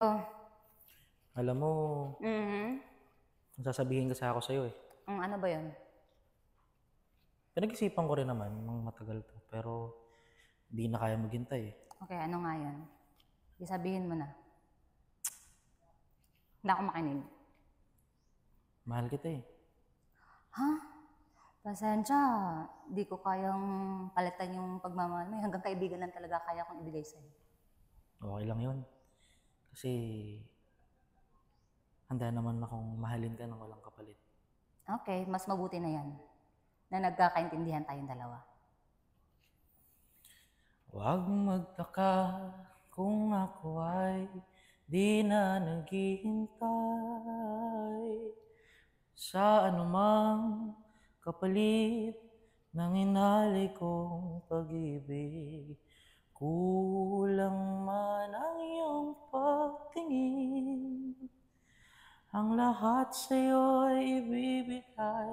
Oh, Alam mo, mhm. may sasabihin kasi ako sa'yo eh. Ano ba 'yun? Pinag-isipan ko rin naman ng matagal 'to, pero di na kaya maghintay eh. Okey, ano nga 'yun? Sige sabihin mo na. Hindi ako makinig. Mahal kita eh. Ha? Pasensya, 'di ko kayang palitan yung pagmamahal mo, hanggang kaibigan lang talaga kaya kong ibigay sa'yo. Okay lang yun. Kasi handa naman akong mahalin ka ng walang kapalit. Okey, mas mabuti na 'yan, na nagkakaintindihan tayong dalawa. Huwag magtaka kung ako ay di na naghihintay sa anumang kapalit ng inalay kong pag-ibig. Kulang man ang iyong pagtingin, ang lahat sa'yo'y ibibigay,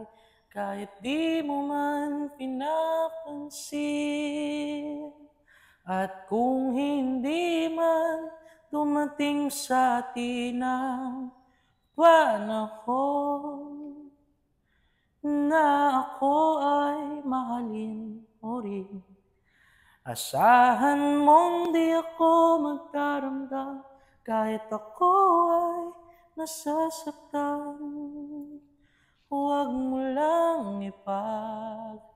kahit di mo man pinapansin. At kung hindi man dumating sa atin ang panahon na ako ay mahalin mo rin, asahan mong di ako magdaramdam kahit ako ay nasasaktan. Huwag mo lang ipagkait